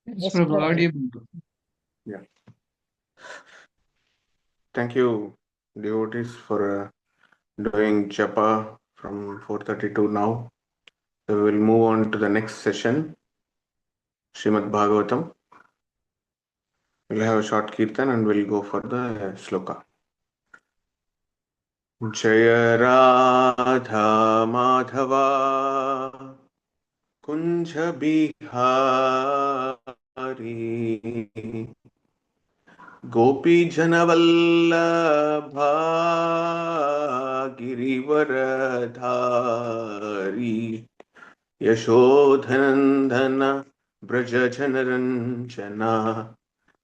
Yes, Prabhu, audible. Yeah. Thank you, devotees, for doing japa from 4:30 to now. So we will move on to the next session, Srimad Bhagavatam. We'll have a short kirtan and we'll go for the sloka. Jaya Radha Madhava Kunja Bihari Gopi Janavallabha Girivaradhari Yashodhanandana Brajajanaranjana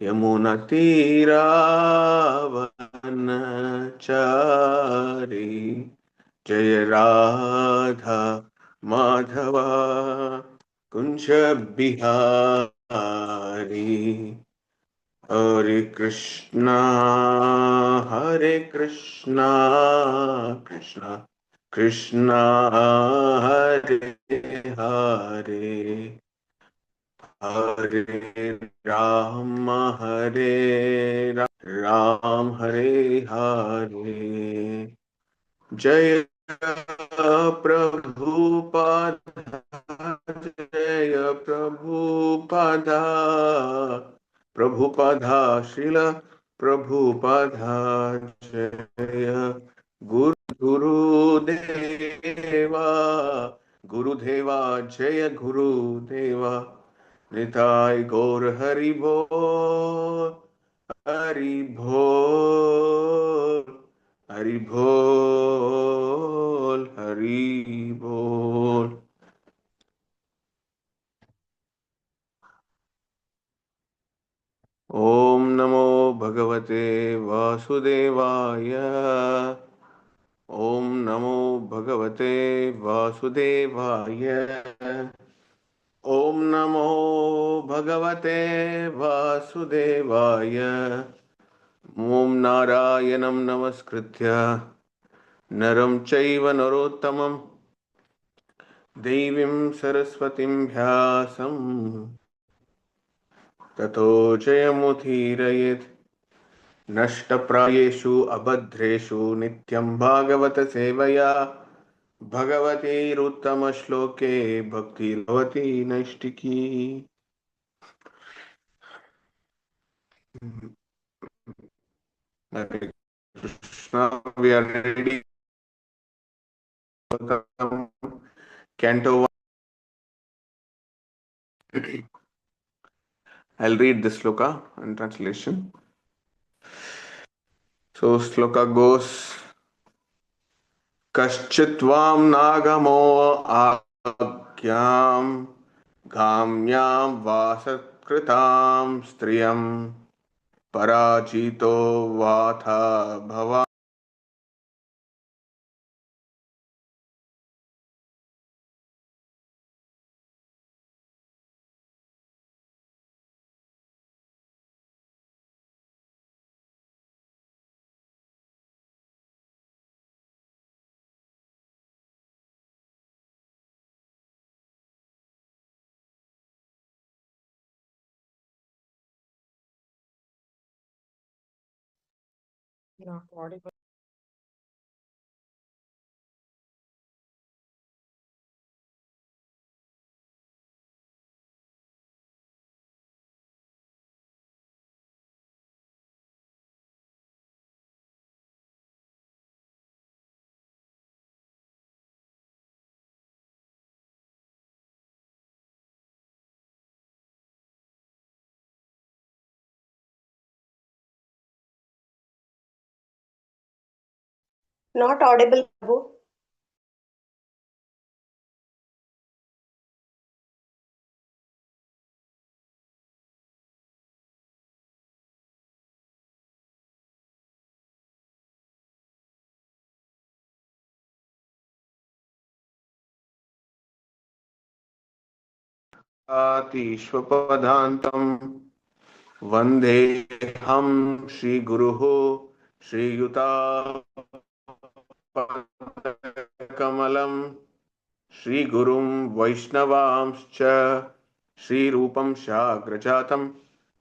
Yamuna Tiravanachari Jaya Radha Madhava Kunja Bihari Hare Krishna, Krishna Krishna, Hare Hare, Hare Ram, Hare Hare. Jaya Prabhupada, Jaya Prabhupada, Prabhupada, Srila Prabhupada, Jaya Guru Deva, Guru Deva, Jaya Guru Deva, Nitai Gaur Hari Bol, Hari Bol, Hari Bol, Hari Bol. Om Namo Bhagavate Vasudevaya. Om Namo Bhagavate Vasudevaya. Om Namo Bhagavate Vasudevaya. Om Narayanam Namaskritya Naram Chaiva Narottamam Devim Saraswatim Vyasam Tato Jayamuthirayet Nashtaprayeshu Abhadreshu Nityam Bhagavata Sevaya Bhagavati Ruttama Shloke Bhakti Ravati Naishtiki. Hare Krishna, we are ready. Canto 1. I'll read the sloka in translation. So sloka goes Kaschitvam nagamo agyam gamyam vasatkritam striyam parajito vatha bhava. Not audible. Not audible, Prabhu. Atishvapadantam Vandeham Shri Guruho Shri Yuta Kamalam Shri Gurum Vaishnavamscha श्रीरूपं शाग्रजातं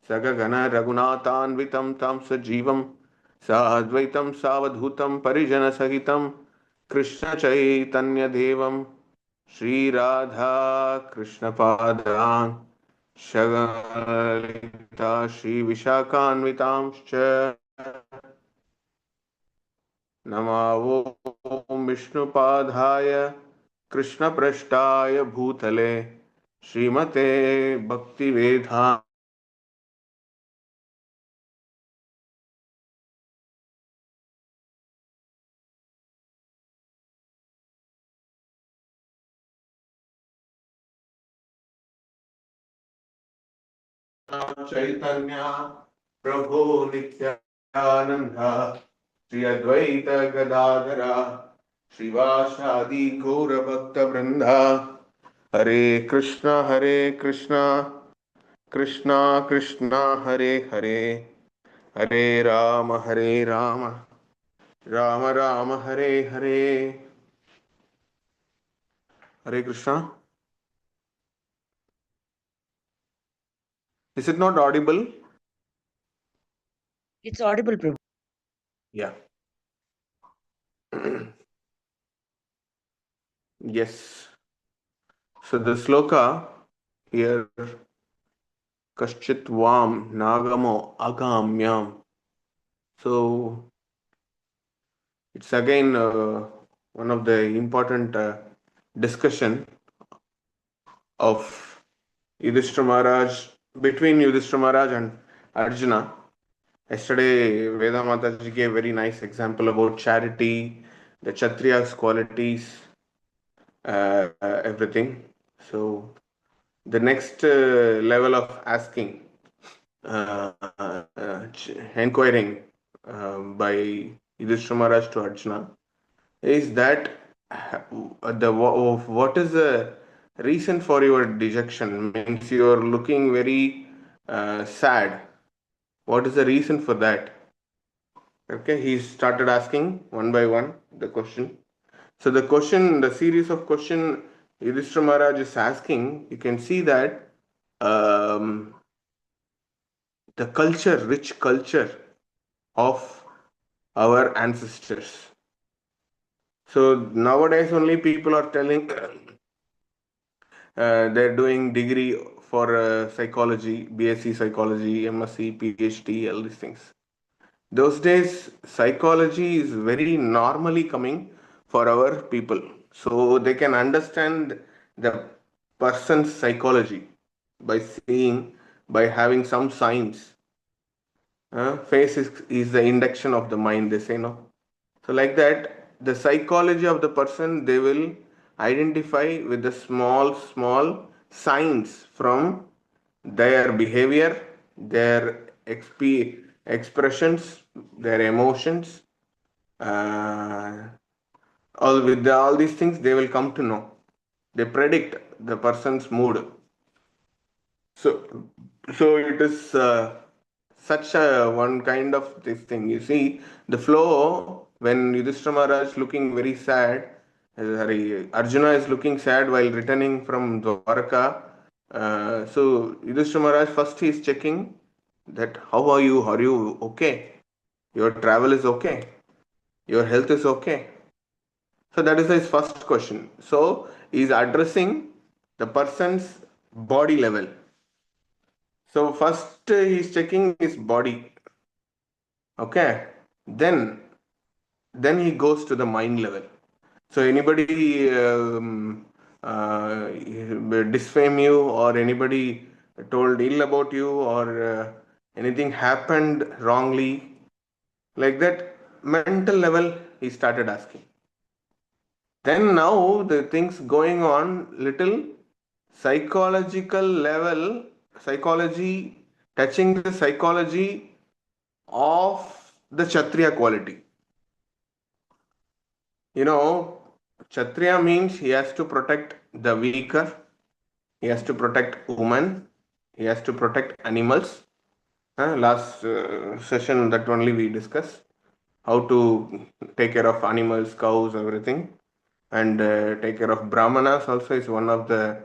सगगन रघुनाथान्वितं तं सजीवं साद्वैतं सावधूतं परिजनसहितं कृष्णचैतन्यदेवं श्रीराधा कृष्णपादान् शगलिता श्रीविशाखान्वितांश्च नमो विष्णुपादाय कृष्णपृष्ठाय भूतले श्रीमते भक्तिवेदांत चैतन्य प्रभु नित्यानंद श्री अद्वैत गदाधर श्रीवासादि गौर भक्त वृंदा हरे Krishna Krishna Krishna Hare Hare Hare Ram Ram Ram Hare Hare Hare Krishna. Is it not audible? It's audible, Prabhu. Yeah. Yes. So the sloka here, Kaschit Vam Nagamo Agamyam. So it's again one of the important discussion of Yudhishthira Maharaj, between Yudhishthira Maharaj and Arjuna. Yesterday, Veda Mataji gave a very nice example about charity, the Kshatriya's qualities, everything. So the next level of asking, inquiring by Yudhishthira Maharaj to Arjuna is that what is the reason for your dejection? Means you are looking very sad. What is the reason for that? Okay, he started asking one by one the question. So the question, the series of question Yudhishthira Maharaj is asking, you can see that the culture, rich culture of our ancestors. So nowadays only people are telling they're doing degree for psychology, BSc psychology, MSc, PhD, all these things. Those days, psychology is very normally coming for our people. So they can understand the person's psychology by seeing, by having some signs. Face is the induction of the mind, they say, no? So, like that, the psychology of the person, they will identify with the small signs from their behavior, their expressions, their emotions. All these things, they will come to know. They predict the person's mood. So it is such a one kind of this thing. You see, the flow when Yudhishthira Maharaj is looking very sad, sorry, Arjuna is looking sad while returning from Dwarka. So Yudhishthira Maharaj first he is checking that how are you? Are you okay? Your travel is okay. Your health is okay. So that is his first question. So he is addressing the person's body level. So first he is checking his body. Okay. Then he goes to the mind level. So anybody disfame you or anybody told ill about you or anything happened wrongly, like that mental level he started asking. Then now the things going on little psychological level, psychology, touching the psychology of the Kshatriya quality. You know, Kshatriya means he has to protect the weaker, he has to protect women, he has to protect animals. Last session that only we discussed how to take care of animals, cows, everything, and take care of brahmanas also is one of the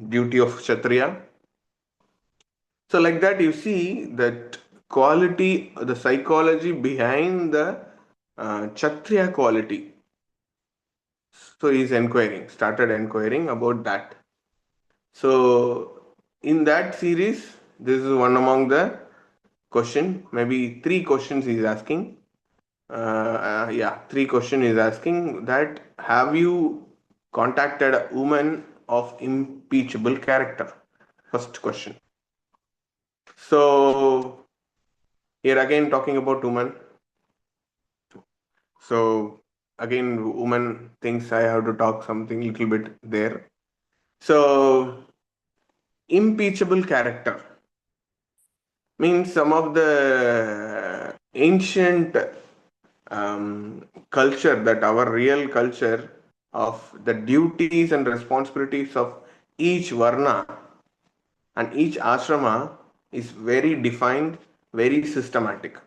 duty of Kshatriya. So, like that, you see that quality, the psychology behind the Kshatriya quality. So, he's started inquiring about that. So, in that series, this is one among the question, maybe three questions he's asking. Three questions he's asking that have you contacted a woman of impeachable character? First question. So, here again talking about woman. So, again, woman thinks I have to talk something little bit there. So, impeachable character means some of the ancient culture, that our real culture of the duties and responsibilities of each varna and each ashrama is very defined, very systematic.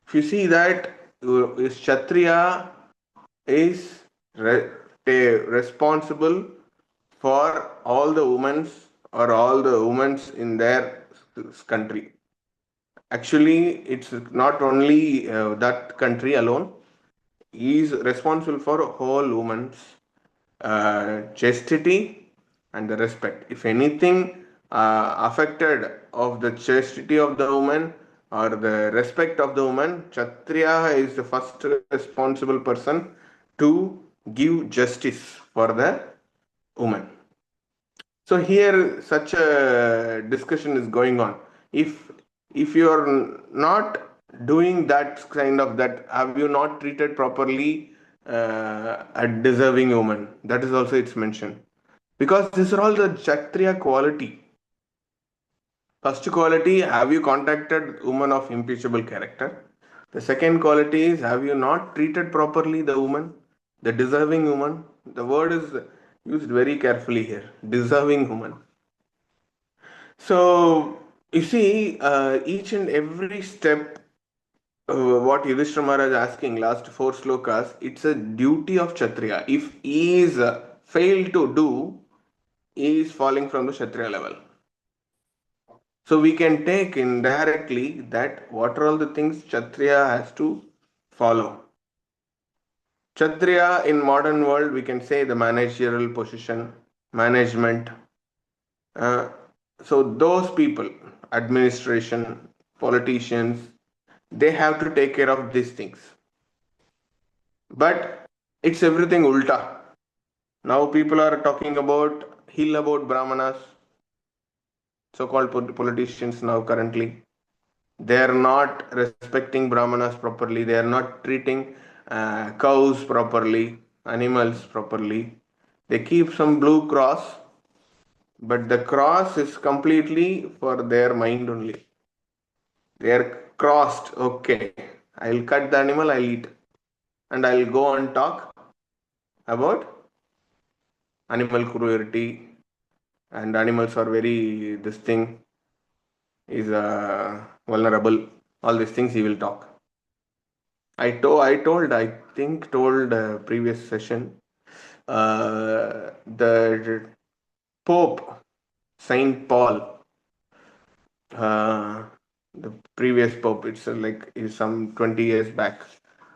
If you see that Kshatriya is responsible for all the women or all the women in their country. Actually, it's not only that country alone. He is responsible for whole woman's chastity and the respect. If anything affected of the chastity of the woman or the respect of the woman, Kshatriya is the first responsible person to give justice for the woman. So here such a discussion is going on. If you are not doing that kind of that, have you not treated properly a deserving woman? That is also it's mentioned. Because these are all the Kshatriya quality. First quality, have you contacted woman of impeachable character? The second quality is, have you not treated properly the woman, the deserving woman? The word is used very carefully here, deserving woman. So, you see, each and every step, what Yudhishthira Maharaj is asking, last four slokas, it's a duty of Kshatriya. If he is failed to do, he is falling from the Kshatriya level. So we can take indirectly that what are all the things Kshatriya has to follow. Kshatriya in modern world, we can say the managerial position, management. So those people, administration, politicians, they have to take care of these things. But it's everything ulta. Now people are talking about hill about brahmanas, so-called politicians now currently. They are not respecting brahmanas properly. They are not treating cows properly, animals properly. They keep some blue cross, but the cross is completely for their mind only. They are crossed. Okay, I'll cut the animal, I'll eat, and I'll go and talk about animal cruelty, and animals are very, this thing is vulnerable. All these things he will talk. I think told previous session, the Pope Saint Paul, the previous Pope, it's like is some 20 years back.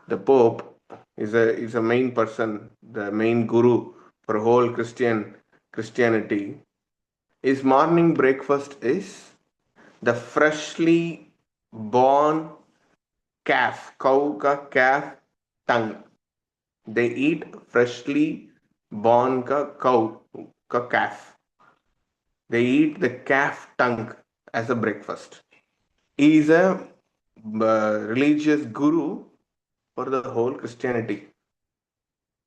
The Pope is a main person, the main guru for whole Christianity. His morning breakfast is the freshly born cow ka calf tongue. They eat freshly born cow ka calf. They eat the calf tongue as a breakfast. He is a religious guru for the whole Christianity.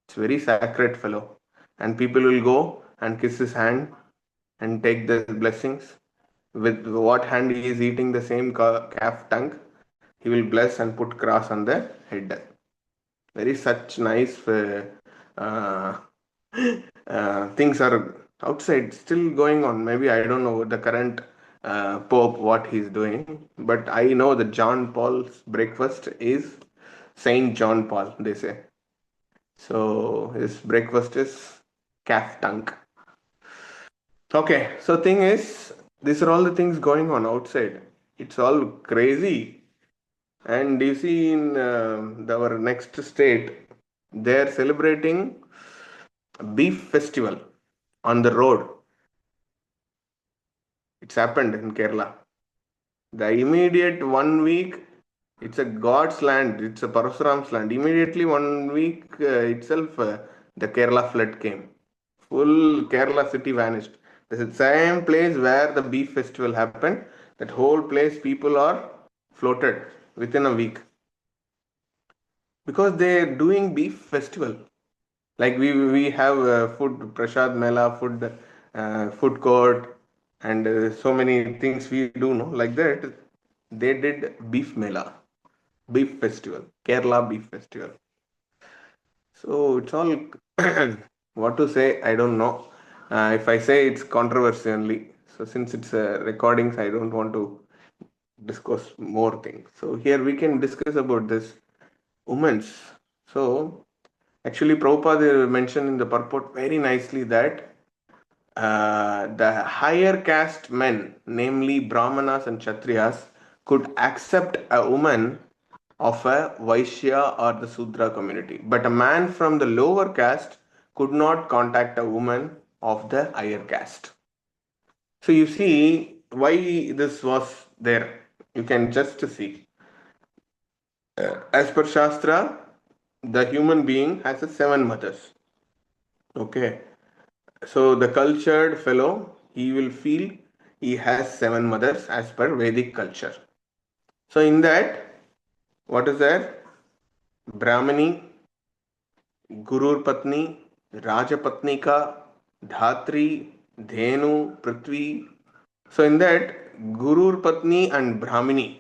It's very sacred fellow, and people will go and kiss his hand and take the blessings. With what hand he is eating the same calf tongue, he will bless and put cross on the head. Very such nice uh, things are outside still going on. Maybe I don't know the current Pope what he's doing, but I know that John Paul's breakfast is Saint John Paul, they say. So his breakfast is calf tongue. Okay, so thing is, these are all the things going on outside. It's all crazy. And you see in our next state, they're celebrating a beef festival on the road. It's happened in Kerala. The immediate 1 week, it's a God's land, it's a Parasuram's land. Immediately 1 week itself, the Kerala flood came. Full Kerala city vanished. This is the same place where the beef festival happened. That whole place, people are floated within a week because they're doing beef festival. Like we have food prasad mela, food court, and so many things we do. No, like that. They did beef mela, beef festival, Kerala beef festival. So it's all what to say. I don't know. If I say it's controversy only. So since it's recordings, I don't want to discuss more things. So here we can discuss about this women's. So actually, Prabhupada mentioned in the purport very nicely that the higher caste men, namely Brahmanas and Kshatriyas, could accept a woman of a Vaishya or the Sudra community. But a man from the lower caste could not contact a woman of the higher caste. So you see why this was there. You can just see. As per Shastra, the human being has a 7 mothers. Okay. So the cultured fellow, he will feel he has 7 mothers as per Vedic culture. So in that, what is there? Brahmani, Gurur Patni, Rajapatnika, Dhatri, Dhenu, Prithvi. So in that, Gurur Patni and Brahmini.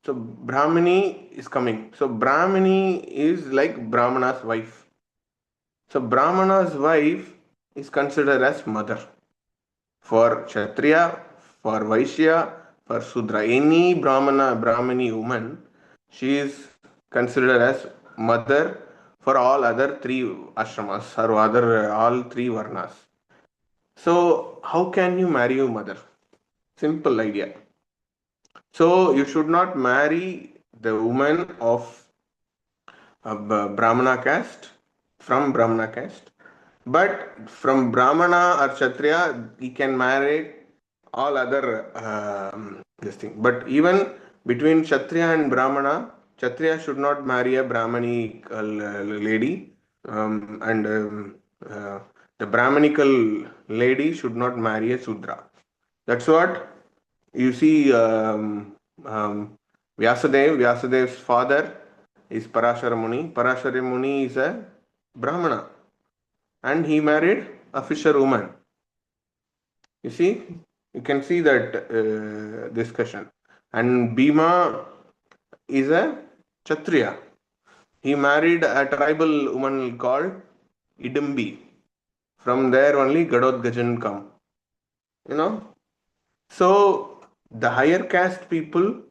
So Brahmini is coming. So Brahmini is like Brahmana's wife. So Brahmana's wife is considered as mother. For Kshatriya, for Vaishya, for Sudra. Any Brahmani woman, she is considered as mother for all other three ashramas or other all three varnas. So how can you marry your mother? Simple idea. So you should not marry the woman of Brahmana caste from Brahmana caste. But from Brahmana or Kshatriya, he can marry all other this thing. But even between Kshatriya and Brahmana, Kshatriya should not marry a Brahmanical lady, and the Brahmanical lady should not marry a Sudra. That's what you see. Vyasadev's father is Parashara Muni. Parashara Muni is a Brahmana, and he married a fisherwoman. You see, you can see that discussion. And Bhima is a Kshatriya. He married a tribal woman called Idambi. From there only Gadodgajan come. You know. So the higher caste people,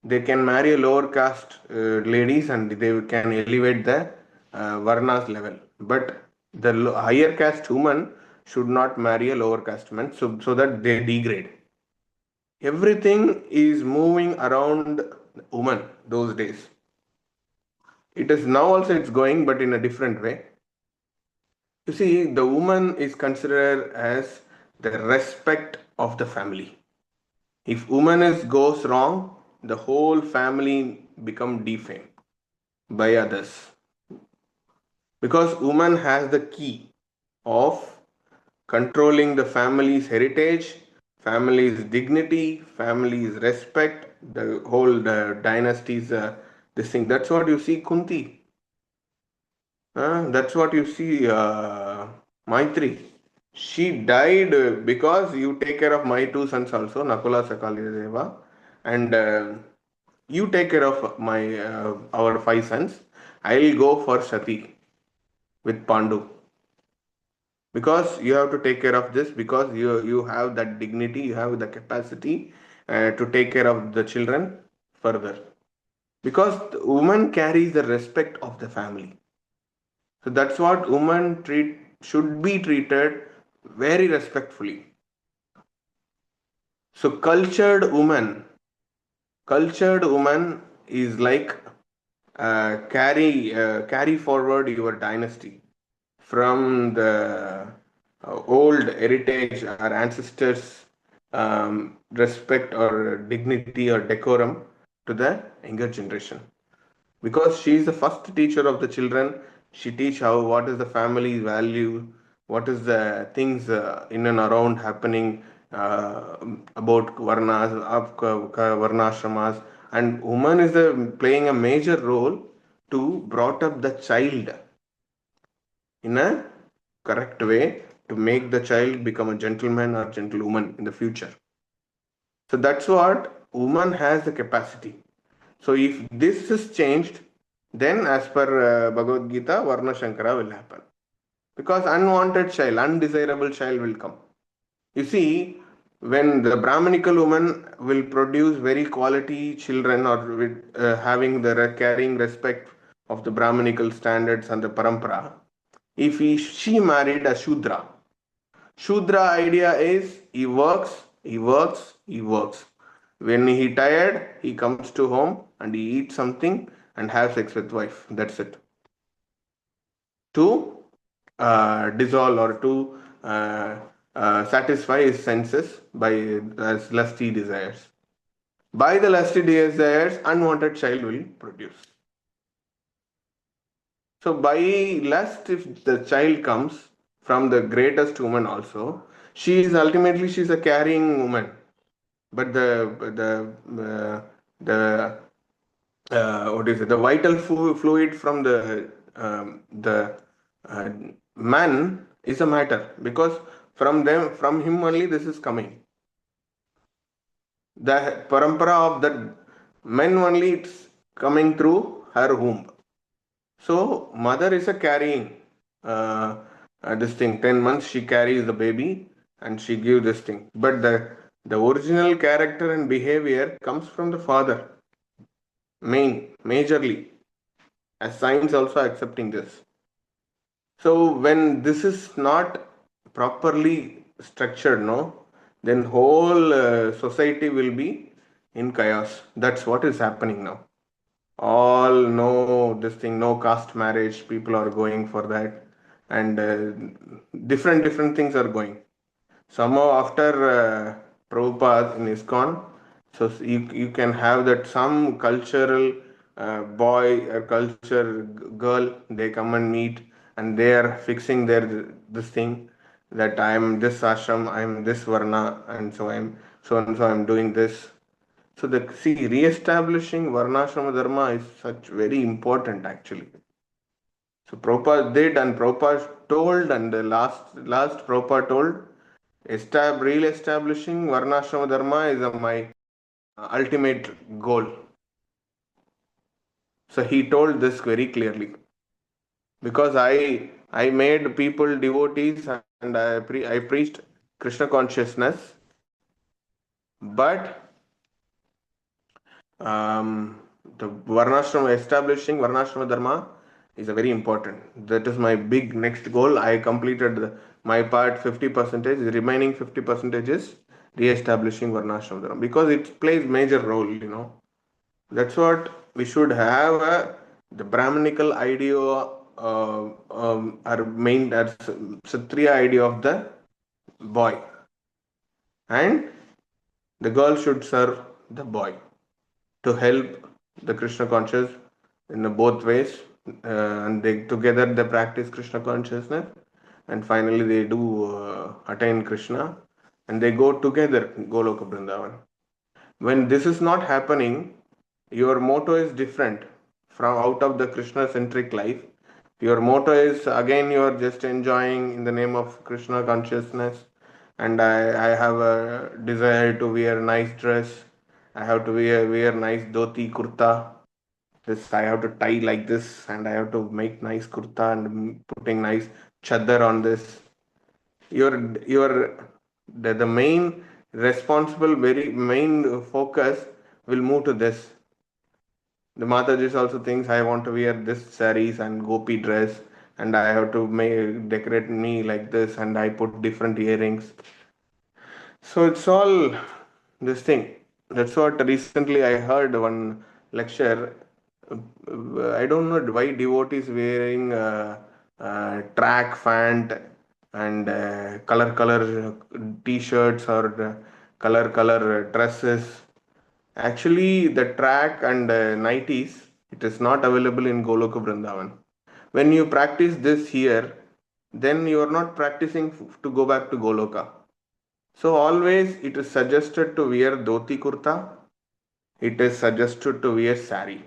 they can marry a lower caste ladies and they can elevate the Varna's level. But the higher caste woman should not marry a lower caste man so that they degrade. Everything is moving around woman those days. It is now also it's going, but in a different way. You see, the woman is considered as the respect of the family. If woman is goes wrong, the whole family become defamed by others. Because woman has the key of controlling the family's heritage, family's dignity, family's respect, the whole dynasty's this thing. That's what you see Kunti. That's what you see Maitri. She died because you take care of my 2 sons also, Nakula Sakali and you take care of my our 5 sons. I'll go for Sati with Pandu. Because you have to take care of this, because you have that dignity, you have the capacity to take care of the children further. Because the woman carries the respect of the family. So that's what women should be treated very respectfully. So cultured woman is like carry forward your dynasty from the old heritage our ancestors respect or dignity or decorum to the younger generation, because she is the first teacher of the children. She teach how what is the family value, what is the things in and around happening uh, about varnas of varnashramas, and woman is playing a major role to brought up the child in a correct way to make the child become a gentleman or gentlewoman in the future. So that's what woman has the capacity. So if this is changed, then as per Bhagavad Gita, Varna Shankara will happen. Because unwanted child, undesirable child will come. You see, when the Brahminical woman will produce very quality children or with having the carrying respect of the Brahminical standards and the parampara, if she married a Shudra, Shudra idea is he works, he works, he works. When he tired, he comes to home and he eats something and have sex with wife. That's it. To dissolve or to satisfy his senses by lusty desires. By the lusty desires, unwanted child will produce. So by lust, if the child comes from the greatest woman also, she is a carrying woman. But the what is it? The vital fluid from the uh, man is a matter, because from him only this is coming. The parampara of that men only it's coming through her womb. So mother is a carrying this thing. 10 months she carries the baby and she gives this thing. But the original character and behavior comes from the father, majorly. As science also accepting this. So when this is not properly structured, no, then whole society will be in chaos. That's what is happening now. All no this thing, no caste marriage. People are going for that, and different things are going. Somehow after Prabhupada in ISKCON, so you can have that some cultural boy or culture girl, they come and meet and they are fixing their this thing that I am this ashram, I am this varna, and so I'm doing this. So the see re-establishing varnashrama dharma is such very important actually. So Prabhupada did, and Prabhupada told, and the last Prabhupada told, re-establishing Varnashrama Dharma is my ultimate goal. So he told this very clearly. Because I made people devotees and I preached Krishna consciousness, but the Varnashrama, establishing Varnashrama Dharma is a very important. That is my big next goal. I completed my part 50%. The remaining 50% is re-establishing Varnashrama Dharma, because it plays major role. That's what we should have. The Brahminical idea, our main that's Kshatriya idea of the boy, and the girl should serve the boy to help the Krishna conscious in both ways, and they together they practice Krishna consciousness, and finally they do attain Krishna, and they go together Goloka Vrindavan. When this is not happening, your motto is different from out of the Krishna centric life. Your motto is again you are just enjoying in the name of Krishna consciousness, and I have a desire to wear nice dress. I have to wear nice dhoti kurta. This I have to tie like this, and I have to make nice kurta and putting nice chadar on this. Your the main responsible, very main focus will move to this. The Mataji also thinks I want to wear this saris and gopi dress and I have to decorate me like this, and I put different earrings. So it's all this thing. That's what recently I heard one lecture. I don't know why devotees wearing track pant and color t-shirts or color dresses. Actually, the track and nighties, it is not available in Goloka Vrindavan. When you practice this here, then you are not practicing to go back to Goloka. So always it is suggested to wear dhoti kurta. It is suggested to wear sari.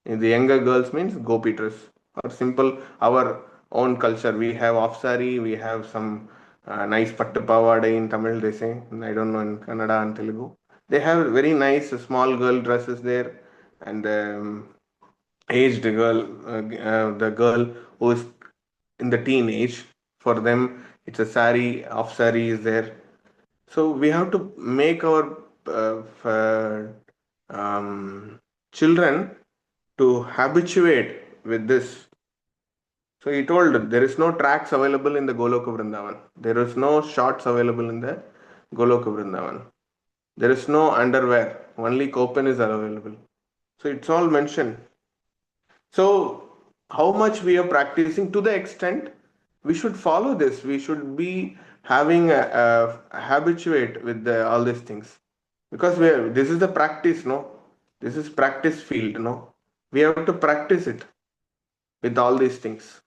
In the younger girls means gopi dress or simple our own culture. We have off sari. We have some nice pattu pavada in Tamil. They say I don't know in Kannada and Telugu. They have very nice small girl dresses there, and aged girl, the girl who is in the teenage. For them, it's a sari. Off sari is there. So we have to make our children to habituate with this. So he told there is no tracks available in the Goloka Vrindavan. There is no shorts available in the Goloka Vrindavan. There is no underwear. Only copen is available. So it's all mentioned. So how much we are practicing to the extent we should follow this. We should be having a habituate with all these things because this is the practice, no. This is practice field, no. We have to practice it with all these things.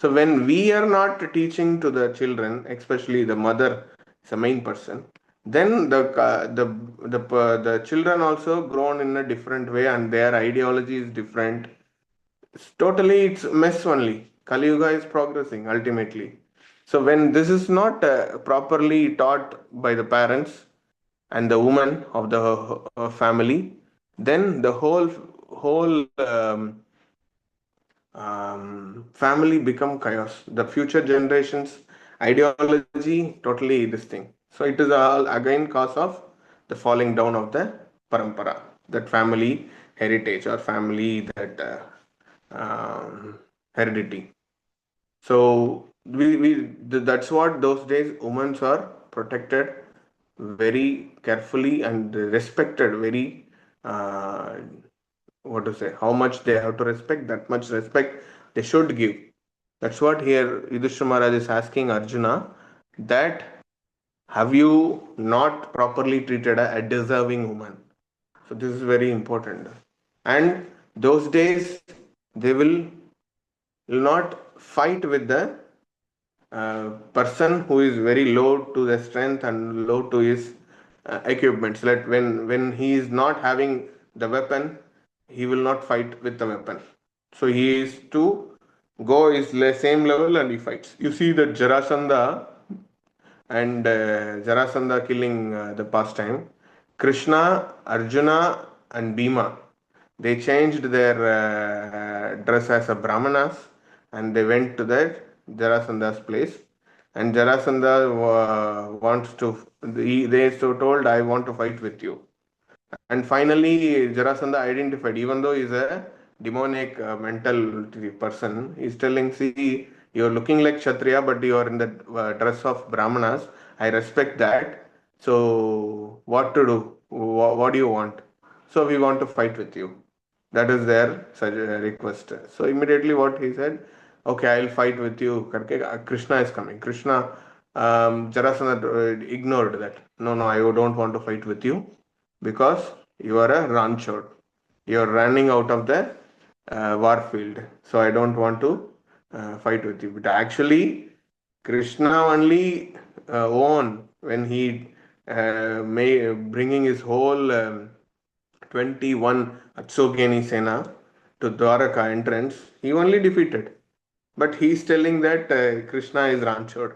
So when we are not teaching to the children, especially the mother is the main person, then the children also grown in a different way and their ideology is different. It's mess only. Kali Yuga is progressing ultimately. So when this is not properly taught by the parents and the woman of the family, then the whole family become chaos. The future generations ideology totally this thing. So it is all again cause of the falling down of the parampara, that family heritage or family that heredity. So that's what those days women are protected very carefully and respected very uh, what to say, how much they have to respect, that much respect they should give. That's what here Yudhishthira Maharaj is asking Arjuna, that have you not properly treated a deserving woman? So this is very important. And those days they will not fight with the person who is very low to the strength and low to his equipments. That when he is not having the weapon, he will not fight with the weapon. So he is to go his same level and he fights. You see that Jarasandha and Jarasandha killing the pastime. Krishna, Arjuna, and Bhima, they changed their dress as a Brahmanas and they went to that Jarasandha's place. And Jarasandha wants to, they so told, I want to fight with you. And finally, Jarasandha identified, even though he's a demonic mental person, he's telling, see, you're looking like Kshatriya, but you are in the dress of Brahmanas. I respect that. So, what to do? What do you want? So, we want to fight with you. That is their request. So, immediately what he said, okay, I'll fight with you. Krishna is coming. Krishna, Jarasandha ignored that. No, no, I don't want to fight with you because you are a ranchod. You are running out of the war field. So I don't want to fight with you. But actually, Krishna only won when he bringing his whole 21 Atsogeni Sena to Dwaraka entrance. He only defeated. But he's telling that Krishna is ranchod.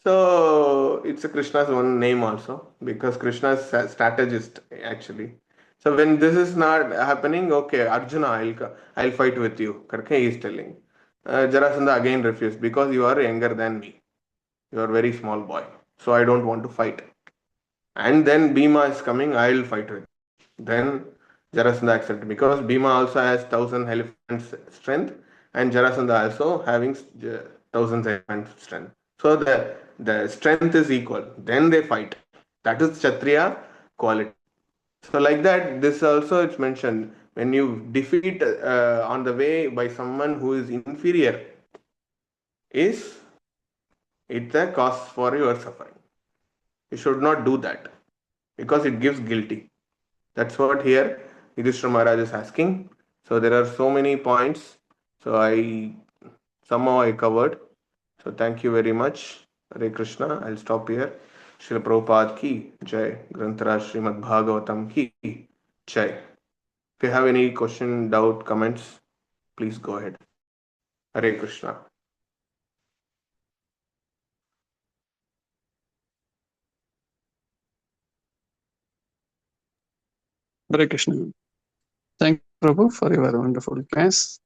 So it's a Krishna's one name also because Krishna is a strategist actually. So when this is not happening, okay, Arjuna, I'll fight with you. Karke he is telling. Jarasandha again refused because you are younger than me. You are very small boy. So I don't want to fight. And then Bhima is coming, I'll fight with you. Then Jarasandha accepted because Bhima also has 1,000 elephants strength and Jarasandha also having 1,000 strength. So the strength is equal. Then they fight. That is Kshatriya quality. So like that, this also it's mentioned when you defeat on the way by someone who is inferior, is it's a cause for your suffering. You should not do that because it gives guilty. That's what here Yudhishthira Maharaj is asking. So there are so many points. So somehow I covered. So thank you very much. Hare Krishna. I'll stop here. Srila Prabhupada ki Jai. Grantaraj Srimad Bhagavatam ki Jai. If you have any question, doubt, comments, please go ahead. Hare Krishna. Hare Krishna. Thank you, Prabhu, for your wonderful class.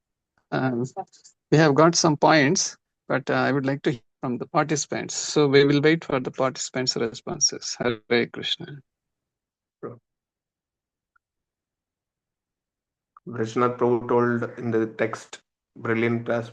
We have got some points, but I would like to hear from the participants. So we will wait for the participants' responses. Hare Krishna. Vrishnath Prabhu told in the text, brilliant class.